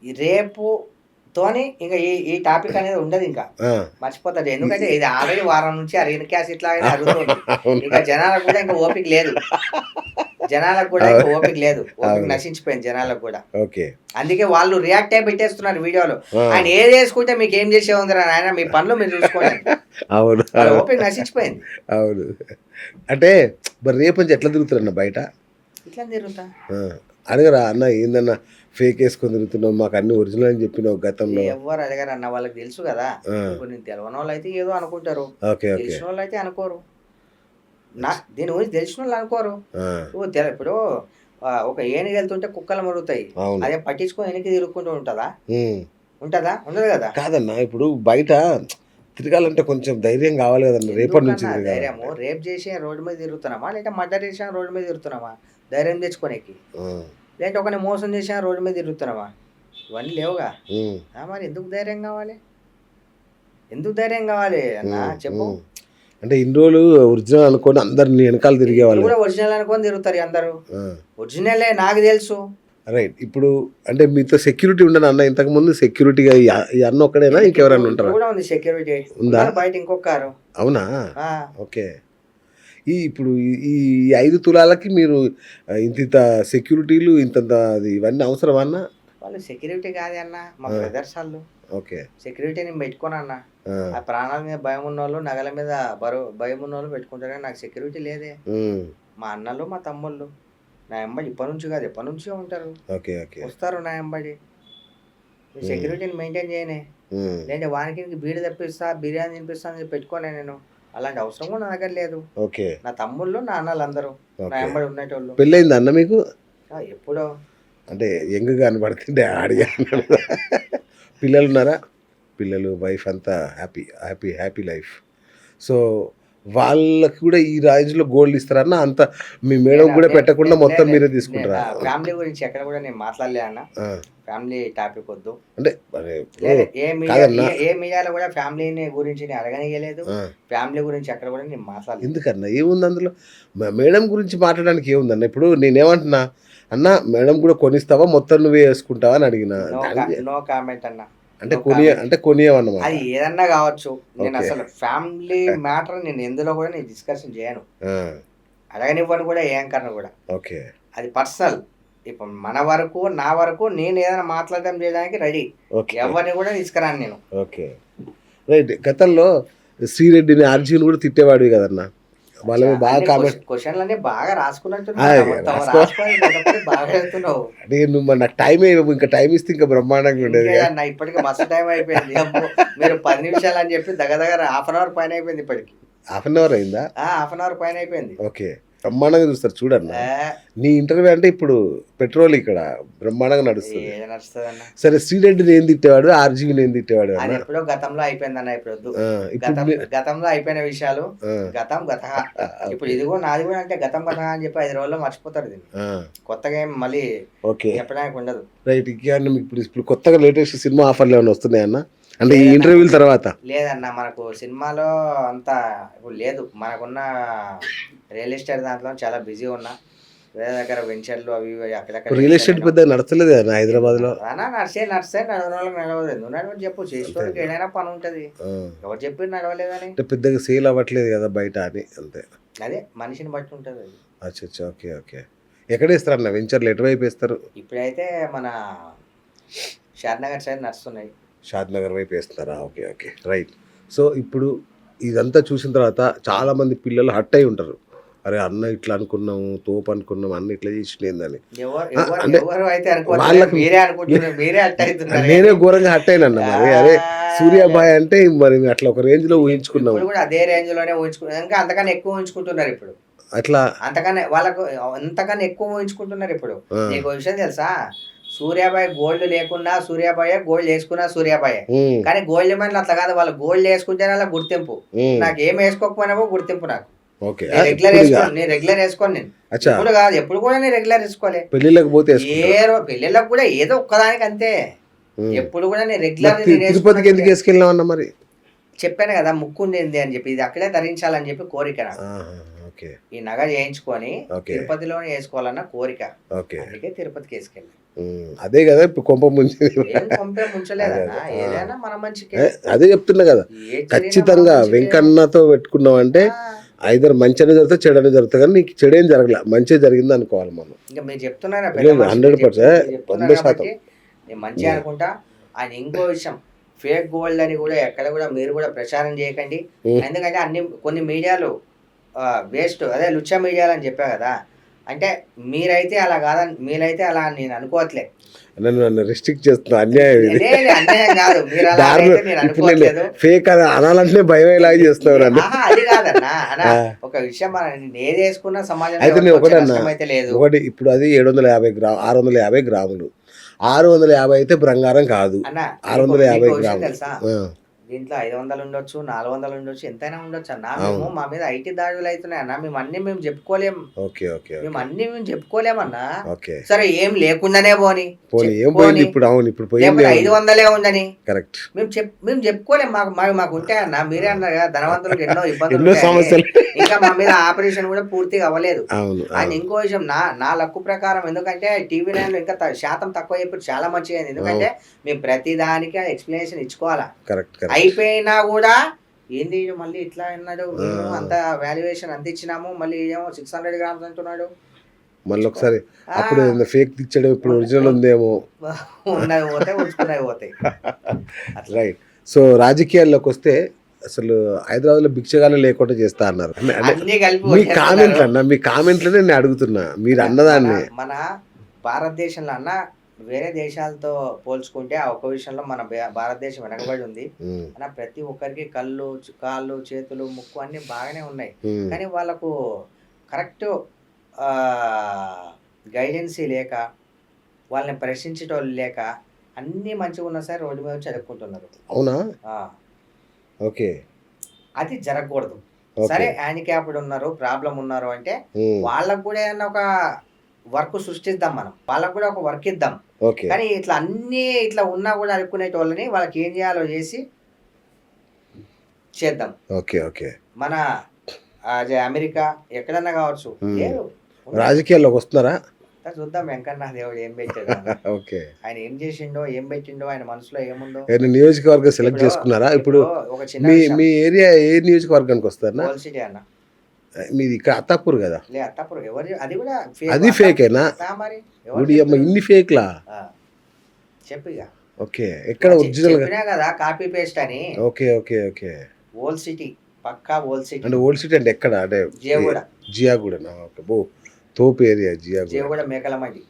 ఈ రేపు తోని ఇంకా ఈ టాపిక్ అనేది ఉండదు, ఇంకా మర్చిపోతాడు. ఎందుకంటే ఇది ఆల్రెడీ వారం నుంచి అరిగిన క్యాసెట్ లాగానే అరుగుతుంది. ఇంకా జనాలకు కూడా ఇంకా ఓపిక లేదు, జనాలకు కూడా ఇంకా ఓపిక లేదు, ఓపిక నశించిపోయింది జనాలకు కూడా. అందుకే వాళ్ళు రియాక్ట్ అయి పెట్టేస్తున్నారు వీడియోలు. ఆయన ఏది వేసుకుంటే మీకు ఏం చేసే ఉందిరా ఆయన, మీ పనులు మీరు చూసుకోండి. అవును, ఓపిక నశించిపోయింది. అవును. అంటే మరి రేపు నుంచి ఎట్లా తిరుగుతారన్న బయట? ఇట్లా తిరుగుతా అడగరా అన్న, ఏందన్నా ఫేక్ వేసుకొని తిరుగుతున్నావు, మాకు అన్ని ఒరిజినల్ అని చెప్పినావు గతంలో? ఎవరు అడగారు అన్న, వాళ్ళకి తెలుసు కదా. ఇప్పుడు నేను తెలవని వాళ్ళు అయితే ఏదో అనుకుంటారు, తెలిసిన వాళ్ళు అయితే అనుకోరు. దీని గురించి తెలిసిన వాళ్ళు అనుకోరు. ఇప్పుడు ఒక ఏనుగు వెళ్తుంటే కుక్కలు మరుగుతాయి, అదే పట్టించుకొని వెనక్కి తిరుగుకుంటూ ఉంటుందా? ఉంటుందా? ఉండదు కదా. కాదన్నా, ఇప్పుడు బయట తిరగాలంటే కొంచెం ధైర్యం కావాలి కదన్న. రేపటి నుంచి ధైర్యము, రేపు చేసి రోడ్డు మీద తిరుగుతున్నామా, లేదా మర్డర్ చేసిన రోడ్డు మీద తిరుగుతున్నామా ధైర్యం తెచ్చుకోనికి? లేదంటే ఒకరిని మోసం చేసిన రోడ్డు మీద తిరుగుతున్నామా? ఇవన్నీ లేవుగా. మరి ఎందుకు ధైర్యం కావాలి, ఎందుకు ధైర్యం కావాలి అన్న చెప్పు. అంటే ఇన్ని రోజులు ఒరిజినల్ అనుకోని అందరు వెనకాల తిరిగేవాళ్ళు కూడా ఒరిజినల్ అనుకొని తిరుగుతారు అందరూ. ఒరిజినలే నాకు తెలుసు. రైట్. ఇప్పుడు అంటే మీతో సెక్యూరిటీ ఉండదు అన్న, ఇంతకు ముందు సెక్యూరిటీగా ఈ అన్న ఒక్కడేనా, ఇంకెవరైనా ఉంటారా? కూడా ఉంది సెక్యూరిటీ, ఉందా బయట ఇంకొక కారు. అవునా? ఓకే. ఇప్పుడు ఈ 5 తులాలకి మీరు ఇంత సెక్యూరిటీలు ఇంత ఇవన్నీ అవసరమా అన్న? వాళ్ళు సెక్యూరిటీ కాదే అన్న, మా బ్రదర్స్ వాళ్ళు. ఓకే. సెక్యూరిటీ నేను పెట్టుకోను అన్న. ఆ ప్రాణాల మీద భయం ఉన్న వాళ్ళు, నగల మీద భయం ఉన్న వాళ్ళు పెట్టుకుంటారు, కానీ నాకు సెక్యూరిటీ లేదే. మా అన్నలు మా తమ్ముళ్ళు నా ఎంబడి ఇప్పటి నుంచి కాదు ఎప్పటి నుంచో ఉంటారు, వస్తారు నా ఎంబడి. సెక్యూరిటీని మెయింటైన్ చేయనే, లేదంటే వానికి బీడి తెప్పిస్తా బిర్యానీ తినిపిస్తా అని పెట్టుకోనే నేను. అలాంటి అవసరం కూడా నా దగ్గర లేదు. నా తమ్ముళ్ళు నా అన్నలు అందరూ నా ఎంబడి ఉండేటోళ్ళు. పెళ్ళైంది అన్న మీకు? ఎప్పుడో. అంటే యంగ్గా కనబడుతుంటే ఆడిగా. పిల్లలు ఉన్నారా? పిల్లలు, వైఫ్ అంతా happy happy happy life. So వాళ్ళకి కూడా ఈ రేంజ్లో గోల్డ్ ఇస్తారన్న? అంత మీ మేడం కూడా పెట్టకుండా మొత్తం మీరే తీసుకుంటారా? ఫ్యామిలీ గురించి ఎక్కడ కూడా నేను మాట్లాడలే అన్న, ఫ్యామిలీ టాపిక్ వద్దు. అంటే ఏ మీడియాలో కూడా ఫ్యామిలీని గురించి నేను అడగనియలేదు, ఫ్యామిలీ గురించి ఎక్కడ కూడా నేను మాట్లాడలేదు. ఎందుకన్నా, ఏముంది అందులో? మేడం గురించి మాట్లాడడానికి ఏముందన్న? ఇప్పుడు నేనేమంటున్నా అన్న, మేడం కూడా కొనిస్తావా, మొత్తం నువ్వే వేసుకుంటావా అని అడిగిన. నో కామెంట్ అన్న. అంటే కొనియమన్నమాట. అది ఏదన్నా కావచ్చు. నేను అసలు ఫ్యామిలీ మ్యాటర్ నేను ఎందులో కూడా నేను డిస్కషన్ చేయను, అడగనివ్వను కూడా, ఏం కన్నా కూడా. ఓకే, అది పర్సనల్. ఇప్పుడు మన వరకు, నా వరకు నేను ఏదైనా మాట్లాడడం చేయడానికి రెడీ, ఎవరిని కూడా తీసుకురాను నేను. Okay, right. గతంలో శ్రీరెడ్డిని, అర్జున్ కూడా తిట్టేవాడివి కదన్నా, వాళ్ళు బాగా కామెంట్ క్వశ్చన్లు అన్ని బాగా రాసుకున్నట్టు నాకు టైం ఇంకా టైం ఇస్తే ఇంకా బ్రహ్మాండంగా ఉండేది. ఇప్పటికి మస్తు టైం అయిపోయింది. మీరు 10 నిమిషాలు అని చెప్పి దగ్గర హాఫ్ అన్ అవర్ పైన అయిపోయింది. ఇప్పటికి హాఫ్ అన్ అవర్ అయిందా? హాఫ్ అన్ అవర్ పైన అయిపోయింది. ఓకే, బ్రహ్మాండంగా చూస్తారు చూడన్న. నీ ఇంటర్వ్యూ అంటే ఇప్పుడు పెట్రోల్ ఇక్కడ బ్రహ్మాండంగా నడుస్తుంది. సరే, శ్రీరెడ్డిని ఏం తిట్టేవాడు, ఆర్జీని ఏం తిట్టేవాడు? ఎప్పుడో గతంలో అయిపోయింది అన్న. ఇప్పుడు గతంలో అయిపోయిన విషయాలు గతం గత. ఇప్పుడు ఇదిగో నాది కూడా అంటే గతం గత అని చెప్పి 5 రోజుల్లో మర్చిపోతారు దీన్ని. కొత్తగా ఏం మళ్ళీ చెప్పడానికి ఉండదు. రైట్. ఇప్పుడు కొత్తగా లేటెస్ట్ సినిమా ఆఫర్లు ఏమైనా వస్తున్నాయన్న? అంటే ఈ ఇంటర్వ్యూల తర్వాత? లేదన్న, మనకు సినిమాలో అంత ఇప్పుడు లేదు. మనకున్న రియల్ ఎస్టేట్ దాంట్లో చాలా బిజీ ఉన్నా, వేరే దగ్గర వెంచర్లు అవి అక్కడక్కడ. రియల్ ఎస్టేట్ పెద్ద నడచలేదు కదా హైదరాబాద్ లో? నడిచే నడవలేదు. నడవదు చెప్పు, చేసేటోడికి ఏదైనా పని ఉంటది, ఎవరు చెప్పి నడవలేదని. పెద్దగా సేల్ అవ్వట్లేదు కదా బయట అని, అంతే. అదే మనిషిని బట్టి ఉంటది అది. అచ్చా, ఓకే ఓకే. ఎక్కడ వేస్తారు అన్న వెంచర్లు, ఎటువైపు వేస్తారు? ఇప్పుడైతే మన షాద్నగర్ సైడ్ నడుస్తున్నాయి. షాద్నగర్ వైపు వేస్తున్నారా? Okay okay, right. సో ఇప్పుడు ఇదంతా చూసిన తర్వాత చాలా మంది పిల్లలు హట్ అయి ఉంటారు, అరే అన్న ఇట్లా అనుకున్నాము, తోపు అనుకున్నాము, అన్న ఇట్లా చేసిందని. నేనే ఘోరంగా హట్ అయినన్నా. మరి అరే సూర్యాబాయ్ అంటే మరి అట్లా ఒక రేంజ్ లో ఊహించుకున్నాము, అదే రేంజ్ లోనే ఊహించుకున్నాం, ఇంకా అంతకన్నా ఎక్కువ ఊహించుకుంటున్నారు ఇప్పుడు. అట్లా అంతకన్నా వాళ్ళకు అంతకన్నా ఎక్కువ ఊహించుకుంటున్నారు ఇప్పుడు. నీకు విషయం తెలుసా, సూర్యాబాయ్ గోల్డ్ లేకున్నా సూర్యాబాయ్, గోల్డ్ వేసుకున్నా సూర్యాబాయ్. కానీ గోల్డ్ మనీ అట్లా కాదు, వాళ్ళు గోల్డ్ వేసుకుంటేనే అలా గుర్తింపు. నాకు ఏం వేసుకోకపోయినావో గుర్తింపు నాకు. రెగ్యులర్ వేసుకోను, నేను రెగ్యులర్ వేసుకోను. నేను ఇప్పుడు కాదు, ఎప్పుడు కూడా నేను రెగ్యులర్ వేసుకోలే. పెళ్లిళ్ళకి పోతే పెళ్లిళ్ళకి కూడా ఏదో ఒక్కదానికి అంతే. ఎప్పుడు కూడా నేను రెగ్యులర్. తిరుపతికి ఎందుకు వేసుకెళ్ళినావన్నా? మరి చెప్పాను కదా, ముక్కు ఉంది అని చెప్పి, ఇది అక్కడే ధరించాలని చెప్పి కోరిక. ఈ నగ చేయించుకొని తిరుపతిలోనే వేసుకోవాలన్న కోరిక, అందుకే తిరుపతికి వేసుకెళ్ళి. అదే కదా ఇప్పుడు కొంప ముంచింది. ఏం కొంపే ముంచలేదన్న, ఏదైనా మన మంచికే. అదే చెప్తున్నా కదా, ఖచ్చితంగా వెంకన్నతో పెట్టుకున్నామంటే ఐదర్ మంచి అనేది జరుగుతుంది, చెడు అనేది జరుగుతుంది, కానీ నీకు చెడు ఏం జరగలే, మంచి జరిగింది అనుకోవాలి మనం. ఇంకా మీరు చెప్తున్నారా 100%. నేను మంచి అనుకుంటా. ఆయన ఇంకో విషయం, ఫేక్ గోల్డ్ అని కూడా ఎక్కడ కూడా మీరు కూడా ప్రచారం చేయకండి. ఎందుకంటే కొన్ని మీడియాలు వేస్ట్, అదే లుచ్చా మీడియాలు అని చెప్పా కదా. అంటే మీరైతే అలా కాదని, మీరైతే అలా నేను అనుకోవట్లే, నన్ను రిస్ట్రిక్ట్ చేస్తున్నా, అన్యాయం ఇది. అన్యాయం కాదు, మీరు అలా అయితే నేను అనుకోవట్లేదు. ఫేక్ అది అనాలంటే భయం ఎలాగ చేస్తున్నారు అన్న. అది కాదన్నా, ఒక విషయం మనం ఏది వేసుకున్నా సమాజం అయితే నేను ఒకటి అన్నా, అయితే లేదు. ఒకటి ఇప్పుడు అది 750 గ్రాములు, 650 గ్రాములు, 650 అయితే బంగారం కాదు, 650 గ్రాములు తెలుసా. దీంట్లో 500 ఉండొచ్చు, 400 ఉండొచ్చు, ఎంతైనా ఉండొచ్చు అన్న. మేము మా మీద ఐటీ దాడులు అవుతున్నాయి అన్న, మేము అన్ని చెప్పుకోలేము. మేము అన్ని చెప్పుకోలేమన్నా. సరే ఏం లేకుండానే పోనీ ఇప్పుడు 500 ఉండని కరెక్ట్ మేము చెప్పుకోలేము. మాకు ఉంటాయి అన్న. మీరే అన్నారు కదా ధనవంతులకు ఎన్నో ఇబ్బందులు, ఇంకా మా మీద ఆపరేషన్ కూడా పూర్తిగా అవ్వలేదు. అండ్ ఇంకో విషయం, నా లక్కు ప్రకారం, ఎందుకంటే టీవీ 9 లో ఇంకా శాతం తక్కువ చెప్పి చాలా మంచిగా, ఎందుకంటే మేము ప్రతి దానికి ఎక్స్ప్లెనేషన్ ఇచ్చుకోవాలా. అయిపోయినా కూడా ఏంది మళ్ళీ ఇట్లా అన్నాడు, అంత వాల్యుయేషన్ అంత ఇచ్చినాము, మళ్ళీ ఏమో 600 గ్రామ్స్ అంటున్నాడు. మళ్ళీ ఒకసారి అప్పుడు ఫేక్ ఇచ్చాడు, ఇప్పుడు ఒరిజినల్ ఉందేమో, ఉన్నది పోతే ఉంచుకున్నవి పోతాయి. రైట్. సో రాజకీయాల్లోకి వస్తే అసలు హైదరాబాద్ లో భిక్షగాలు లేకుండా చేస్తా అన్నారు. మీ కామెంట్లు అన్న, మీ కామెంట్లనే నేను అడుగుతున్నా, మీరు అన్నదాన్ని. మన భారతదేశంలో అన్న వేరే దేశాలతో పోల్చుకుంటే ఆ ఒక్క విషయంలో మన భారతదేశం వెనకబడి ఉంది అన్న. ప్రతి ఒక్కరికి కాళ్ళు, చేతులు, ముక్కు అన్ని బాగానే ఉన్నాయి, కానీ వాళ్ళకు కరెక్ట్ గైడెన్సీ లేక, వాళ్ళని ప్రశ్నించేటోళ్ళు లేక, అన్ని మంచిగా ఉన్నా సరే రోడ్డు మీద చదువుకుంటున్నారు. అవునా? ఓకే, అది జరగకూడదు. సరే హ్యాండిక్యాప్డ్ ఉన్నారు, ప్రాబ్లం ఉన్నారు అంటే వాళ్ళకు కూడా ఏదన్నా ఒక వర్క్ సృష్టిద్దాం, మనం వాళ్ళకు కూడా ఒక వర్క్ ఇద్దాం. కానీ ఇట్లా అన్ని ఇట్లా ఉన్నా కూడా అనుకునేటోళ్ళని వాళ్ళకి ఏం చేయాలో చేసి చేద్దాం. మన అమెరికా ఎక్కడన్నా కావచ్చు, లేదు రాజకీయాల్లోకి వస్తున్నారా చూద్దాం. వెంకన్న దేవుడు ఏం పెట్టాడు, ఆయన ఏం చేసిండో, ఏం పెట్టిండో, ఆయన మనసులో ఏముందో. నియోజకవర్గం సెలెక్ట్ చేసుకున్నారా? ఇప్పుడు ఒక చిన్న మీ ఏరియా ఏ నియోజకవర్గానికి వస్తారా? ఓల్డ్ సిటీ అన్న. మీది ఇక్కడ అత్తాపూర్ కదా? అత్తాపూర్ ఎవరు, అది కూడా అది ఫేకేనా? మరి ఇన్ని ఫేక్లా చెప్పిగా. ఓకే, ఎక్కడ ఒరిజినల్ కదా, కాపీ పేస్ట్ అని. ఓకే. ఓల్డ్ సిటీ, పక్కా ఓల్డ్ సిటీ. అంటే ఓల్డ్ సిటీ అంటే ఎక్కడ? అంటే జియాగూడ. ఓకే, బో తోపు ఏరియా జియాగూడ, మేకలమండి.